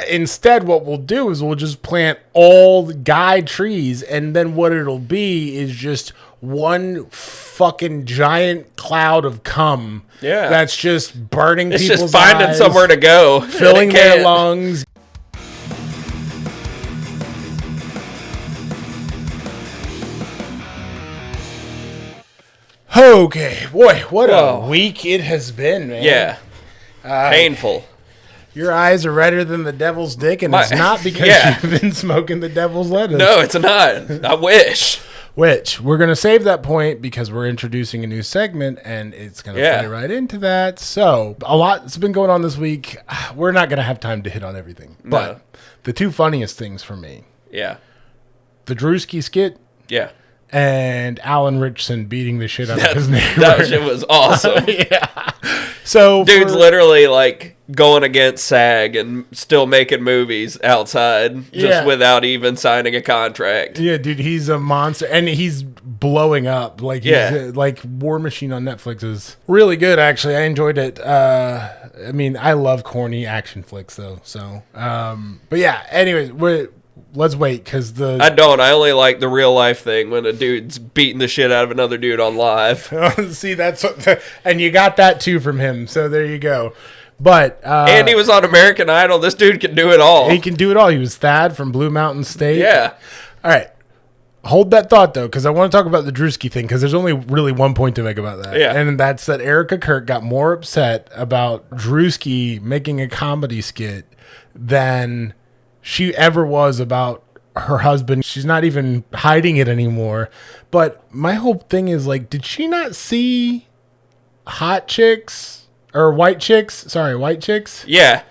Instead, what we'll do is we'll just plant all the guy trees, and then what it'll be is just one fucking giant cloud of cum. Yeah. That's just burning it's people's just finding eyes, somewhere to go. filling their lungs. Okay, boy, what a week it has been, man. Yeah. Painful. Your eyes are redder than the devil's dick, and it's not because you've been smoking the devil's lettuce. No, it's not. I wish. Which, we're going to save that point because we're introducing a new segment, and it's going to play right into that. So, a lot's been going on this week. We're not going to have time to hit on everything. No. But the two funniest things for me. Yeah. The Druski skit. Yeah. And Alan Ritchson beating the shit out of his neighbor. That shit was awesome. Yeah. So dude's literally like going against SAG and still making movies outside just without even signing a contract. Yeah, dude, he's a monster, and he's blowing up. Like, he's like War Machine on Netflix is really good. Actually, I enjoyed it. I mean, I love corny action flicks though. So, but yeah. Anyways, let's wait because I don't. I only like the real life thing when a dude's beating the shit out of another dude on live. See, that's and you got that too from him. So there you go. But and he was on American Idol. This dude can do it all. He can do it all. He was Thad from Blue Mountain State. Yeah. All right. Hold that thought though, because I want to talk about the Druski thing because there's only really one point to make about that. Yeah. And that's that Erica Kirk got more upset about Druski making a comedy skit than she ever was about her husband. She's not even hiding it anymore. But my whole thing is like, did she not see hot chicks or white chicks? Sorry, white chicks. Yeah.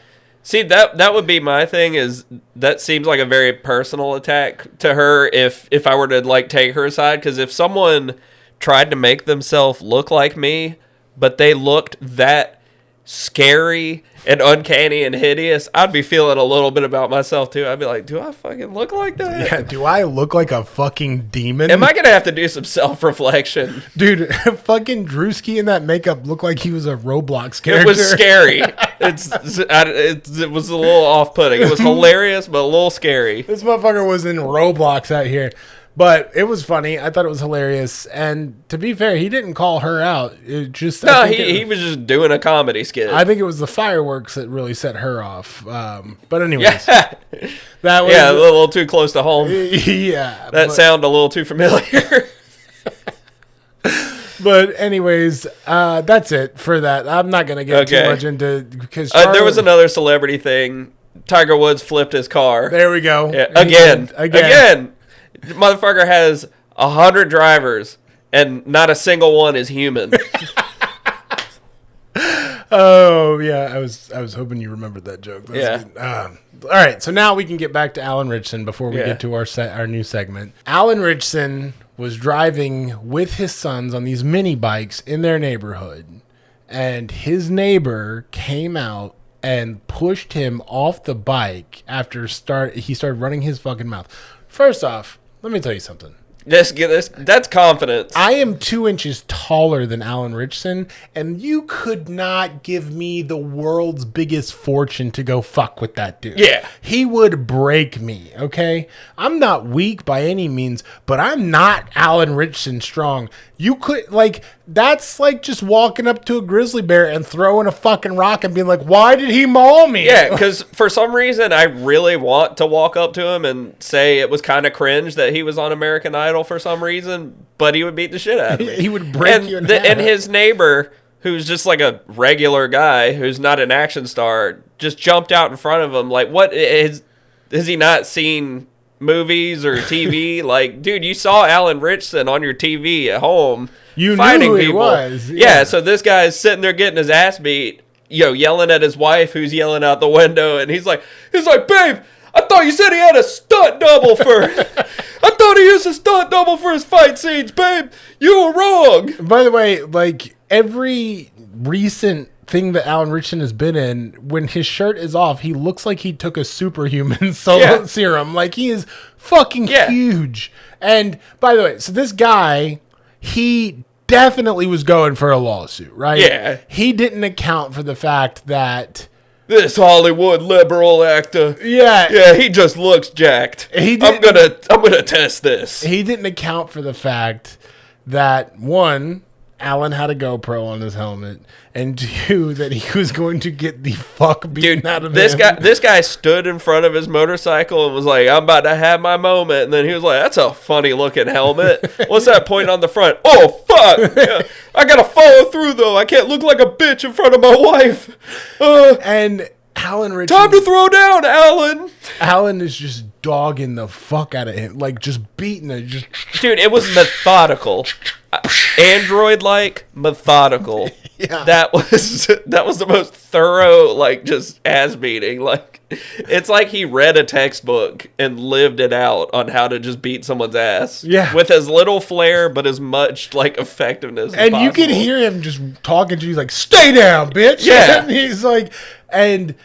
See, that would be my thing is that seems like a very personal attack to her if I were to like take her aside. Because if someone tried to make themselves look like me, but they looked that scary and uncanny and hideous, I'd be feeling a little bit about myself too. I'd be like, do I fucking look like that? Yeah, do I look like a fucking demon? Am I gonna have to do some self-reflection? Dude, fucking Druski in that makeup looked like he was a Roblox character. It was scary. It was a little off-putting. It was hilarious, but a little scary. This motherfucker was in Roblox out here. But it was funny. I thought it was hilarious. And to be fair, he didn't call her out. It just he was just doing a comedy skit. I think it was the fireworks that really set her off. But anyways, that was a little too close to home. Yeah, that sounded a little too familiar. But anyways, that's it for that. I'm not gonna get too much into because there was another celebrity thing. Tiger Woods flipped his car. There we go. Yeah, again. The motherfucker has 100 drivers, and not a single one is human. Oh yeah, I was hoping you remembered that joke. That's good. All right, so now we can get back to Alan Ritchson before we get to our new segment. Alan Ritchson was driving with his sons on these mini bikes in their neighborhood, and his neighbor came out and pushed him off the bike after he started running his fucking mouth. First off, let me tell you something. That's confidence. I am 2 inches taller than Alan Ritchson, and you could not give me the world's biggest fortune to go fuck with that dude. Yeah. He would break me, okay? I'm not weak by any means, but I'm not Alan Ritchson strong. You could, like, that's like just walking up to a grizzly bear and throwing a fucking rock and being like, why did he maul me? Yeah, because for some reason, I really want to walk up to him and say it was kind of cringe that he was on American Idol for some reason, but he would beat the shit out of me. He would break you in half. And his neighbor, who's just like a regular guy, who's not an action star, just jumped out in front of him. Like, what has he not seen movies or TV? Like, dude, you saw Alan Ritchson on your TV at home. You fighting knew who people. He was. Yeah, so this guy's sitting there getting his ass beat, yelling at his wife who's yelling out the window, and he's like, babe, I thought you said he had a stunt double for I thought he used a stunt double for his fight scenes, babe. You were wrong. By the way, like every recent thing that Alan Ritchson has been in, when his shirt is off, he looks like he took a superhuman serum. Like, he is fucking huge. And by the way, so this guy, he definitely was going for a lawsuit, right? Yeah. He didn't account for the fact that this Hollywood liberal actor. Yeah, he just looks jacked. I'm gonna test this. He didn't account for the fact that, one, Alan had a GoPro on his helmet, and two, that he was going to get the fuck beaten out of him. This guy stood in front of his motorcycle and was like, I'm about to have my moment. And then he was like, that's a funny looking helmet. What's that point on the front? Oh, fuck. Yeah, I got to follow through, though. I can't look like a bitch in front of my wife. And Alan Ritchson... Time to throw down, Alan. Alan is just dogging the fuck out of him. Like, just beating it. Dude, it was methodical. Android-like, methodical. Yeah. That was the most thorough, like, just ass beating. Like, it's like he read a textbook and lived it out on how to just beat someone's ass. Yeah. With as little flair, but as much, like, effectiveness as and possible. You can hear him just talking to you. He's like, stay down, bitch. Yeah. And he's like, and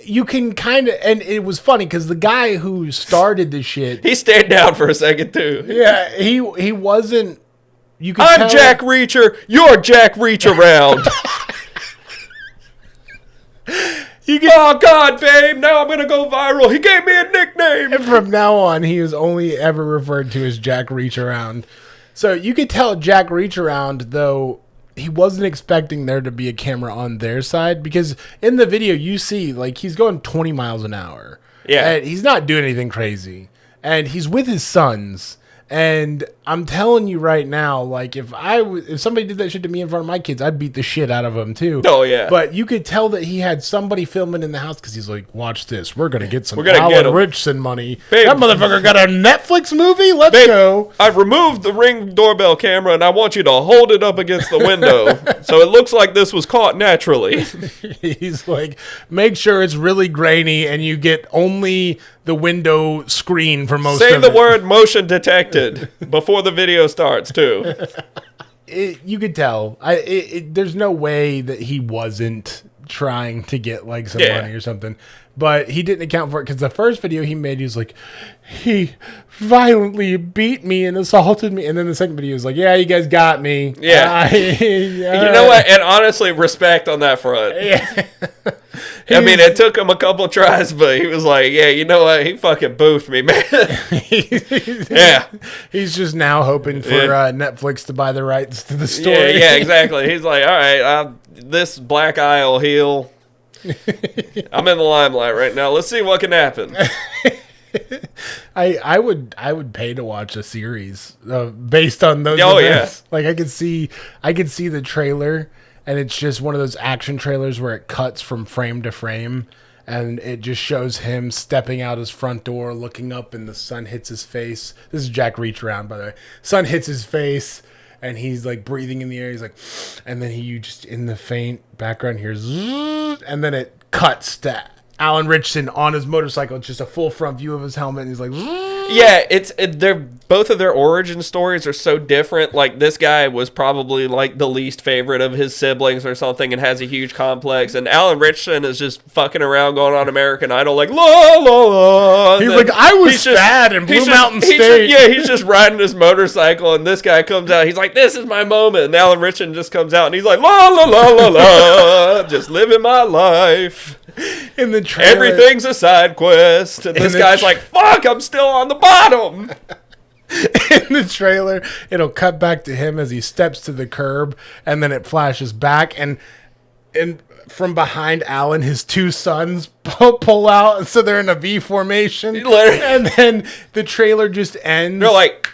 you can kind of, and it was funny because the guy who started the shit. He stayed down for a second, too. Yeah, he wasn't. I'm Jack Reacher. You're Jack Reach Around. Oh, God, babe. Now I'm going to go viral. He gave me a nickname. And from now on, he is only ever referred to as Jack Reach Around. So you could tell Jack Reach Around, though, he wasn't expecting there to be a camera on their side. Because in the video, you see, like, he's going 20 miles an hour. Yeah. And he's not doing anything crazy. And he's with his sons. And I'm telling you right now, like, if somebody did that shit to me in front of my kids, I'd beat the shit out of them too. Oh yeah. But you could tell that he had somebody filming in the house because he's like, "Watch this, we're gonna get some Alan Ritchson money. Babe, that motherfucker got a Netflix movie. Let's go." I removed the Ring doorbell camera, and I want you to hold it up against the window so it looks like this was caught naturally. He's like, make sure it's really grainy, and you get only the window screen for most of it. Say the word motion detected before the video starts, too. You could tell. There's no way that he wasn't trying to get, like, some money or something. But he didn't account for it because the first video he made, he was like, he violently beat me and assaulted me. And then the second video was like, yeah, you guys got me. Yeah. You know what? And honestly, respect on that front. Yeah. I mean, it took him a couple tries, but he was like, yeah, you know what? He fucking boofed me, man. Yeah. He's just now hoping for Netflix to buy the rights to the story. Yeah, exactly. He's like, all right, this black eye will heal. I'm in the limelight right now. Let's see what can happen. I would pay to watch a series based on those. Oh events. Yeah. Like I could see the trailer, and it's just one of those action trailers where it cuts from frame to frame, and it just shows him stepping out his front door, looking up, and the sun hits his face. This is Jack Reach Around, by the way. Sun hits his face. And he's like breathing in the air. He's like, and then you just in the faint background hears, and then it cuts to Alan Ritchson on his motorcycle. It's just a full front view of his helmet, and he's like, yeah, they're both of their origin stories are so different. Like this guy was probably like the least favorite of his siblings or something, and has a huge complex. And Alan Ritchson is just fucking around going on American Idol, like la la la. He's like, I was fat in Blue Mountain State. He's just riding his motorcycle, and this guy comes out. He's like, this is my moment. And Alan Ritchson just comes out, and he's like, la la la la la, just living my life. In the trailer, everything's a side quest, and this guy's like, fuck, I'm still on the bottom. In the trailer, it'll cut back to him as he steps to the curb, and then it flashes back, and from behind Alan, his two sons pull out, so they're in a V formation, and then the trailer just ends. They're like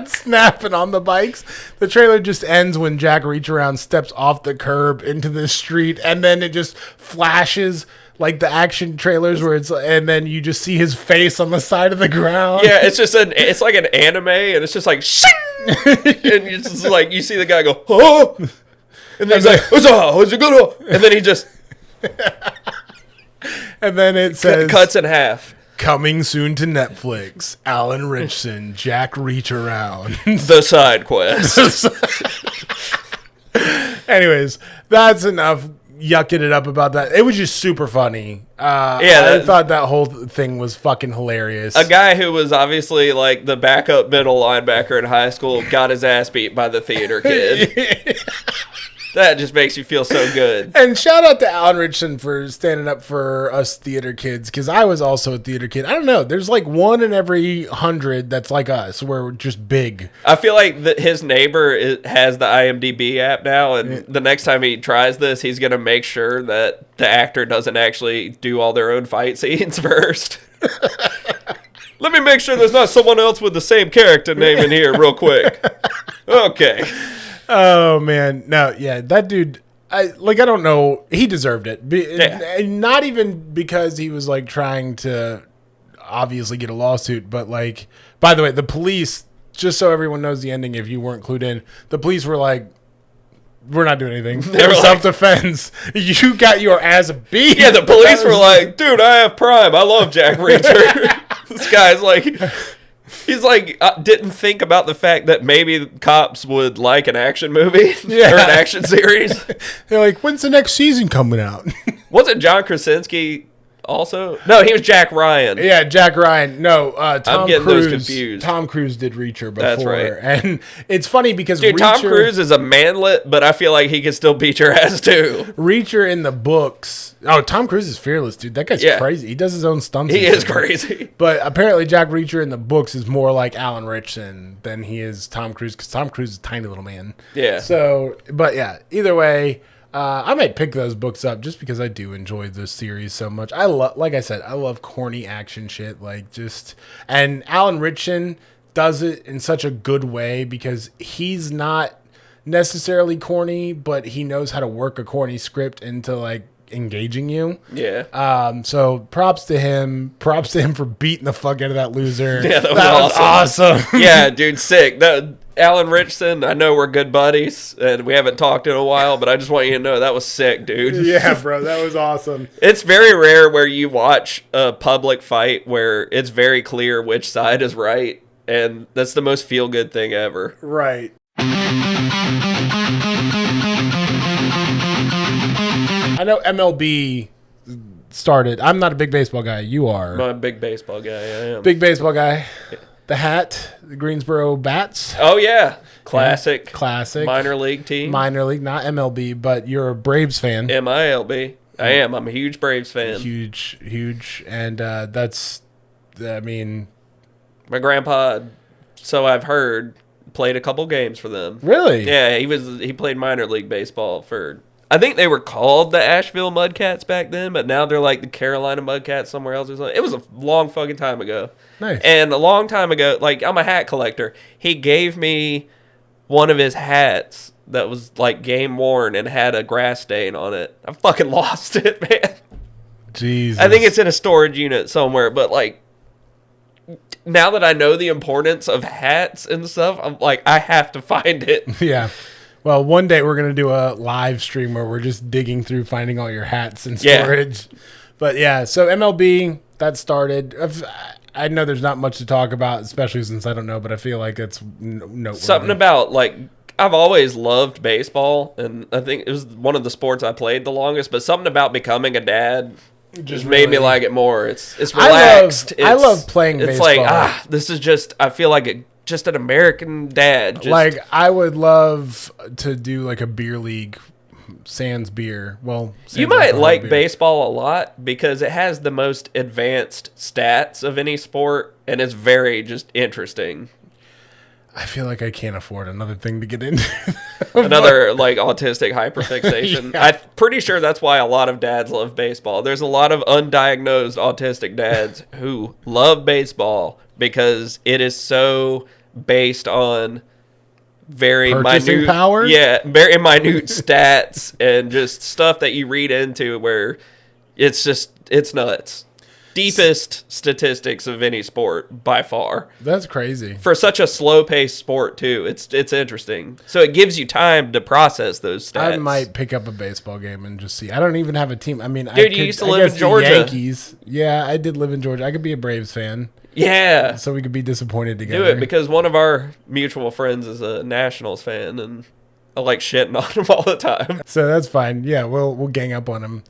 snapping on the bikes. The trailer just ends when Jack Reach Around steps off the curb into the street, and then it just flashes like the action trailers where and then you just see his face on the side of the ground. Yeah, it's like an anime, and it's just like shing! And it's just like you see the guy go, oh, and then he's like, what's it good? And then he just and then it says cuts in half. Coming soon to Netflix, Alan Ritchson, Jack Reach Around. The side quest. Anyways, that's enough yucking it up about that. It was just super funny. I thought that whole thing was fucking hilarious. A guy who was obviously like the backup middle linebacker in high school got his ass beat by the theater kid. That just makes you feel so good. And shout out to Alan Ritchson for standing up for us theater kids, because I was also a theater kid. I don't know. There's like 1 in every 100 that's like us, where we're just big. I feel like his neighbor has the IMDb app now, and the next time he tries this, he's going to make sure that the actor doesn't actually do all their own fight scenes first. Let me make sure there's not someone else with the same character name in here real quick. Okay. Oh, man. No, yeah, that dude, I don't know. He deserved it. And not even because he was, like, trying to obviously get a lawsuit, but, like, by the way, the police, just so everyone knows the ending if you weren't clued in, the police were like, we're not doing anything. They were self-defense. You got your ass beat. Yeah, the police were like, dude, I have Prime. I love Jack Reacher. This guy's like... He's like, didn't think about the fact that maybe cops would like an action movie or an action series. They're like, when's the next season coming out? Wasn't John Krasinski also? No, he was Jack Ryan. Yeah, Jack Ryan. No, Tom I'm getting Cruise. those confused. Tom Cruise did Reacher before. That's right. And it's funny because Dude, Reacher, Tom Cruise is a manlet, but I feel like he can still beat your ass too. Reacher in the books. Oh, Tom Cruise is fearless, dude. That guy's crazy. He does his own stunts. He is crazy. But apparently Jack Reacher in the books is more like Alan Ritchson than he is Tom Cruise, because Tom Cruise is a tiny little man. Yeah. So, but yeah, either way, I might pick those books up just because I do enjoy this series so much. Like I said, I love corny action shit. And Alan Ritchson does it in such a good way because he's not necessarily corny, but he knows how to work a corny script into like engaging you. Yeah. So props to him. Props to him for beating the fuck out of that loser. Yeah, that was awesome. Yeah, dude, sick. Alan Ritchson, I know we're good buddies, and we haven't talked in a while, but I just want you to know that was sick, dude. Yeah, bro, that was awesome. It's very rare where you watch a public fight where it's very clear which side is right, and that's the most feel-good thing ever. Right. I know MLB started. I'm not a big baseball guy. You are. I'm a big baseball guy. I am. Big baseball guy. The hat, the Greensboro Bats. Oh, yeah. Classic. Classic. Minor league team. Minor league, not MLB, but you're a Braves fan. MILB. I am. I'm a huge Braves fan. Huge. And that's, I mean. My grandpa, so I've heard, played a couple games for them. Really? Yeah, he played minor league baseball for, I think they were called the Asheville Mudcats back then, but now they're like the Carolina Mudcats somewhere else or something. It was a long fucking time ago. Nice. And a long time ago, like, I'm a hat collector. He gave me one of his hats that was like game worn and had a grass stain on it. I fucking lost it, man. Jesus. I think it's in a storage unit somewhere, but like, now that I know the importance of hats and stuff, I'm like, I have to find it. Yeah. Well, one day we're going to do a live stream where we're just digging through finding all your hats in storage. Yeah. But yeah, so MLB, that started. I know there's not much to talk about, especially since I don't know, but I feel like it's noteworthy. Something about, like, I've always loved baseball, and I think it was one of the sports I played the longest, but something about becoming a dad just made me like it more. It's relaxed. I love playing baseball. It's like, this is just, I feel like just an American dad. Like, I would love to do like a beer league, sans beer. Well, you might like baseball a lot because it has the most advanced stats of any sport, and it's very just interesting. I feel like I can't afford another thing to get into. Another like autistic hyperfixation. Yeah. I'm pretty sure that's why a lot of dads love baseball. There's a lot of undiagnosed autistic dads who love baseball because it is so based on very minute power. Yeah, very minute stats and just stuff that you read into where it's nuts. Deepest statistics of any sport by far. That's crazy. For such a slow-paced sport too. It's interesting. So it gives you time to process those stats. I might pick up a baseball game and just see. I don't even have a team. I mean, dude, you used to live in Georgia. Yankees. Yeah, I did live in Georgia. I could be a Braves fan. Yeah. So we could be disappointed together. Do it because one of our mutual friends is a Nationals fan and I like shitting on him all the time. So that's fine. Yeah, we'll gang up on him.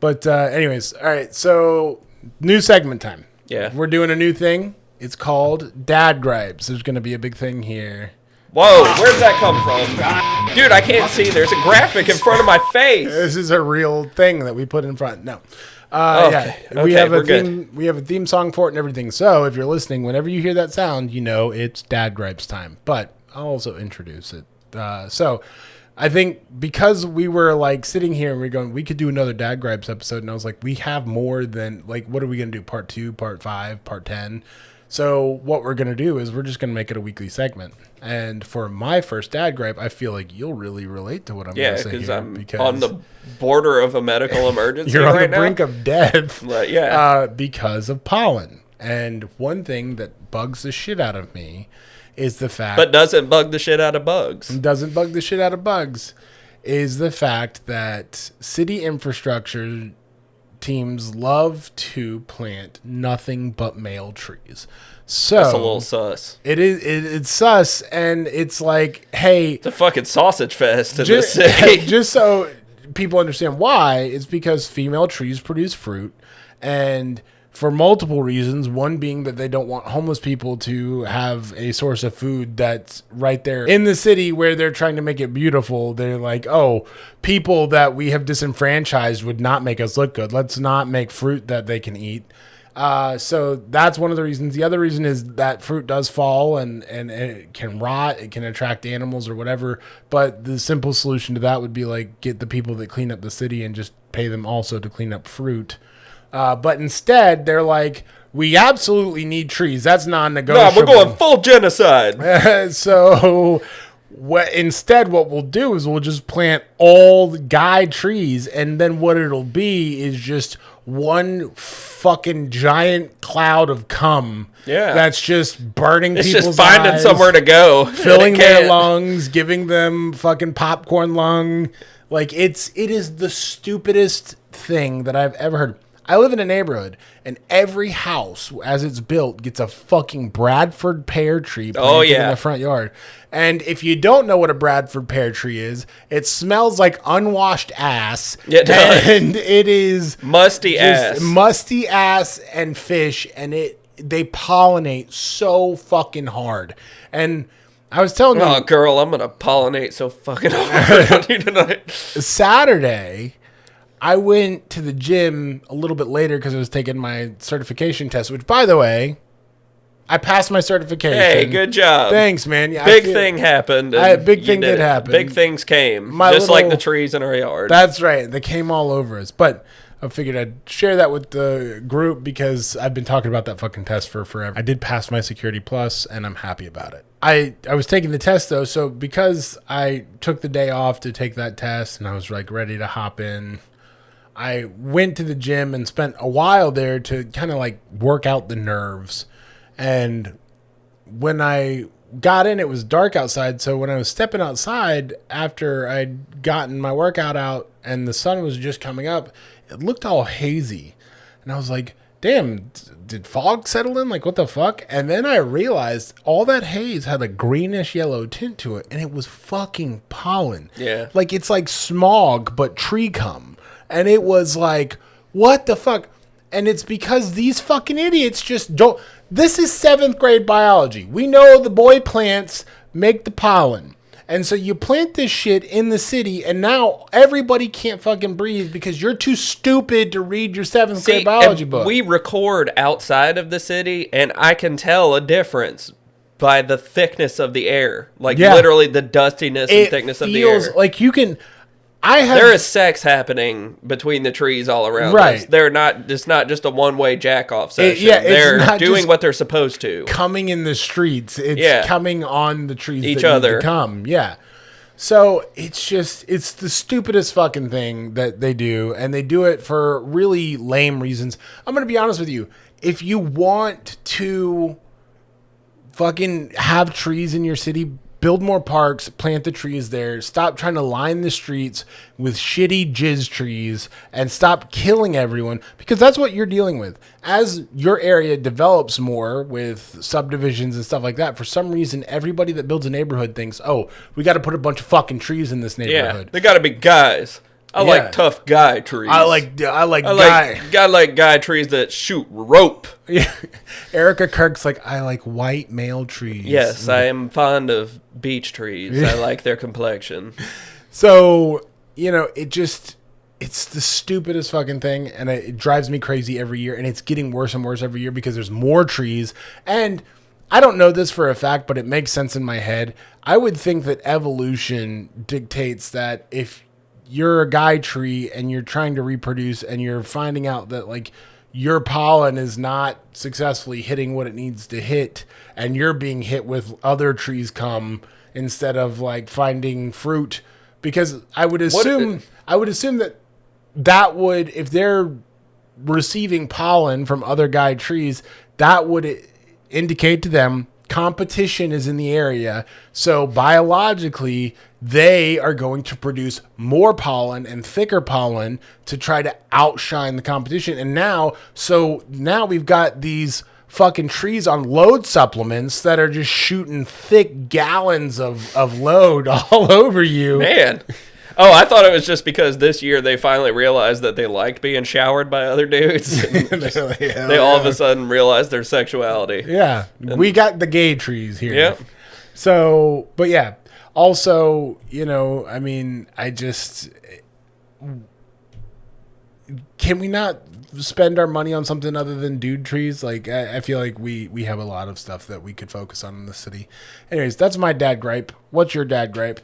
But anyways, all right. So new segment time. Yeah. We're doing a new thing. It's called Dad Gripes. There's going to be a big thing here. Whoa, where'd that come from? Dude, I can't see. There's a graphic in front of my face. This is a real thing that we put in front. No. Okay. Yeah. We have a we're theme. good. We have a theme song for it and everything. So if you're listening, whenever you hear that sound, you know it's Dad Gripes time. But I'll also introduce it. So I think because we were like sitting here and we're going, we could do another Dad Gripes episode, and I was like, we have more than like, what are we gonna do? Part 2, Part 5, Part 10. So what we're gonna do is we're just gonna make it a weekly segment. And for my first Dad Gripe, I feel like you'll really relate to what I'm gonna say here, I'm on the border of a medical emergency. You're on right the brink of death. Because of pollen. And one thing that bugs the shit out of me is the fact... But doesn't bug the shit out of bugs. Doesn't bug the shit out of bugs is the fact that city infrastructure teams love to plant nothing but male trees. So that's a little sus. It's sus, and it's like, hey... It's a fucking sausage fest in this city. Just so people understand why, it's because female trees produce fruit, and for multiple reasons, one being that they don't want homeless people to have a source of food that's right there in the city where they're trying to make it beautiful. They're like, oh, people that we have disenfranchised would not make us look good. Let's not make fruit that they can eat. So that's one of the reasons. The other reason is that fruit does fall and it can rot. It can attract animals or whatever. But the simple solution to that would be like get the people that clean up the city and just pay them also to clean up fruit. But instead, they're like, we absolutely need trees. That's non-negotiable. No, we're going full genocide. So instead, what we'll do is we'll just plant all the guy trees. And then what it'll be is just one fucking giant cloud of cum. Yeah. That's just burning it's people's just finding eyes, somewhere to go. filling their lungs, giving them fucking popcorn lung. Like, it is the stupidest thing that I've ever heard. I live in a neighborhood, and every house, as it's built, gets a fucking Bradford pear tree planted in the front yard. And if you don't know what a Bradford pear tree is, it smells like unwashed ass. It does. And it is musty ass and fish, and they pollinate so fucking hard. And I was telling you... Oh, girl, I'm going to pollinate so fucking hard on you tonight. Saturday... I went to the gym a little bit later because I was taking my certification test, which, by the way, I passed my certification. Hey, good job. Thanks, man. Big thing happened. Big thing did happen. Big things came, like the trees in our yard. That's right. They came all over us. But I figured I'd share that with the group because I've been talking about that fucking test for forever. I did pass my Security Plus, and I'm happy about it. I was taking the test, though, so because I took the day off to take that test and I was like ready to hop in, I went to the gym and spent a while there to kind of like work out the nerves. And when I got in, it was dark outside. So when I was stepping outside after I'd gotten my workout out and the sun was just coming up, it looked all hazy. And I was like, damn, did fog settle in? Like, what the fuck? And then I realized all that haze had a greenish yellow tint to it. And it was fucking pollen. Yeah. Like, it's like smog, but tree cum. And it was like, what the fuck? And it's because these fucking idiots just don't. This is 7th grade biology. We know the boy plants make the pollen. And so you plant this shit in the city, and now everybody can't fucking breathe because you're too stupid to read your 7th grade biology book. We record outside of the city, and I can tell a difference by the thickness of the air. Like, literally the dustiness and thickness of the air. It feels like you can... there is sex happening between the trees all around us. It's not just a one-way jack-off session. They're doing what they're supposed to. Coming in the streets. It's coming on the trees each that other. Need to come. Yeah. So it's the stupidest fucking thing that they do, and they do it for really lame reasons. I'm going to be honest with you. If you want to fucking have trees in your city, build more parks, plant the trees there, stop trying to line the streets with shitty jizz trees, and stop killing everyone, because that's what you're dealing with. As your area develops more with subdivisions and stuff like that, for some reason, everybody that builds a neighborhood thinks, oh, we got to put a bunch of fucking trees in this neighborhood. Yeah, they got to be guys. I like tough guy trees. I like guy trees that shoot rope. Yeah. Erica Kirk's like, I like white male trees. Yes, I am fond of beech trees. I like their complexion. So, it's the stupidest fucking thing, and it drives me crazy every year, and it's getting worse and worse every year because there's more trees. And I don't know this for a fact, but it makes sense in my head. I would think that evolution dictates that if you're a guy tree and you're trying to reproduce and you're finding out that like your pollen is not successfully hitting what it needs to hit, and you're being hit with other trees come instead of like finding fruit, because I would assume that would, if they're receiving pollen from other guy trees, that would indicate to them competition is in the area. So biologically, they are going to produce more pollen and thicker pollen to try to outshine the competition. And now we've got these fucking trees on load supplements that are just shooting thick gallons of load all over you. Man. Oh, I thought it was just because this year they finally realized that they liked being showered by other dudes. They all of a sudden realized their sexuality. Yeah. We got the gay trees here. Yep. So, but yeah. Also, can we not spend our money on something other than dude trees? Like, I feel like we have a lot of stuff that we could focus on in the city. Anyways, that's my dad gripe. What's your dad gripe?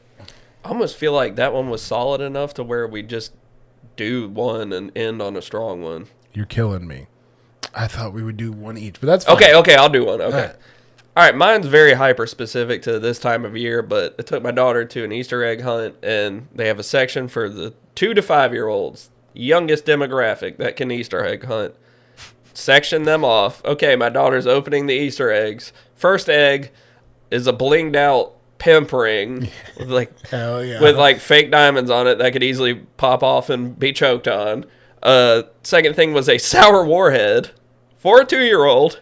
I almost feel like that one was solid enough to where we just do one and end on a strong one. You're killing me. I thought we would do one each, but that's fine. Okay, I'll do one. Okay. All right, mine's very hyper-specific to this time of year, but I took my daughter to an Easter egg hunt, and they have a section for the 2 to 5-year-olds, youngest demographic that can Easter egg hunt. Section them off. Okay, my daughter's opening the Easter eggs. First egg is a blinged-out pimp ring with hell yeah, with like fake diamonds on it that could easily pop off and be choked on. Second thing was a sour warhead for a 2-year-old.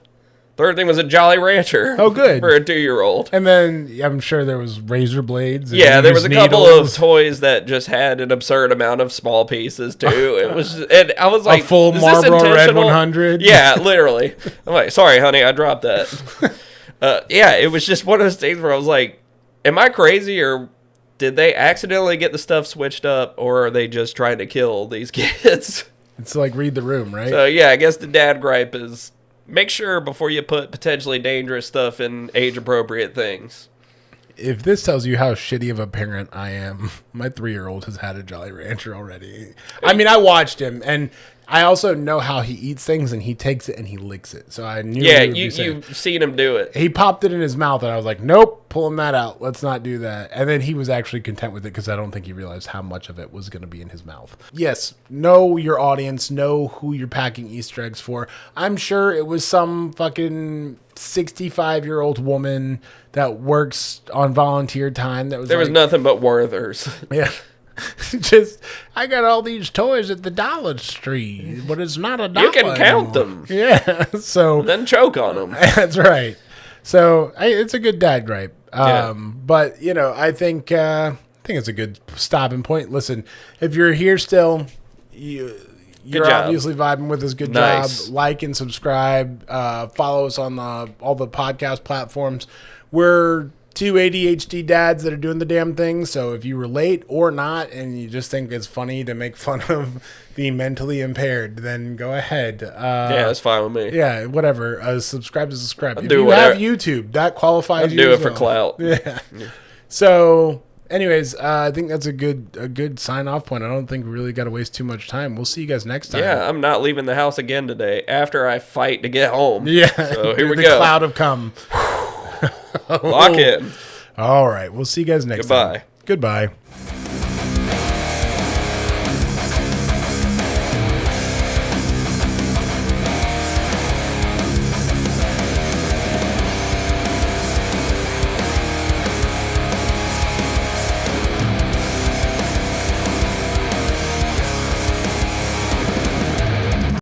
Third thing was a Jolly Rancher. Oh, good. For a 2-year-old. And then I'm sure there was razor blades. Yeah, there was a couple of toys that just had an absurd amount of small pieces too. It was, and I was like, a full Marlboro Red 100. Yeah, literally. I'm like, sorry, honey, I dropped that. Yeah, it was just one of those things where I was like, am I crazy, or did they accidentally get the stuff switched up, or are they just trying to kill these kids? It's like read the room, right? So yeah, I guess the dad gripe is make sure before you put potentially dangerous stuff in age-appropriate things. If this tells you how shitty of a parent I am, my 3-year-old has had a Jolly Rancher already. I mean, I watched him, and I also know how he eats things, and he takes it and he licks it. So I knew. Yeah, you've seen him do it. He popped it in his mouth, and I was like, nope, pulling that out. Let's not do that. And then he was actually content with it because I don't think he realized how much of it was going to be in his mouth. Yes, know your audience, know who you're packing Easter eggs for. I'm sure it was some fucking 65-year-old woman that works on volunteer time. There was nothing but Werthers. Yeah. Just, I got all these toys at the Dollar Tree, but it's not a dollar. You can count them. Yeah. So then choke on them. That's right. So it's a good dad gripe. But I think it's a good stopping point. Listen, if you're here still, you're obviously vibing with us. Good job. Like and subscribe. Follow us on all the podcast platforms. We're 2 ADHD dads that are doing the damn thing. So if you relate or not, and you just think it's funny to make fun of the mentally impaired, then go ahead. Yeah, that's fine with me. Yeah, whatever. Subscribe to subscribe. If you have YouTube, that qualifies you. Do it for clout. Yeah. So, anyways, I think that's a good sign off point. I don't think we really got to waste too much time. We'll see you guys next time. Yeah, I'm not leaving the house again today after I fight to get home. Yeah. So here we go. go. The cloud of cum. Lock in. All right. We'll see you guys next time. Goodbye. Goodbye.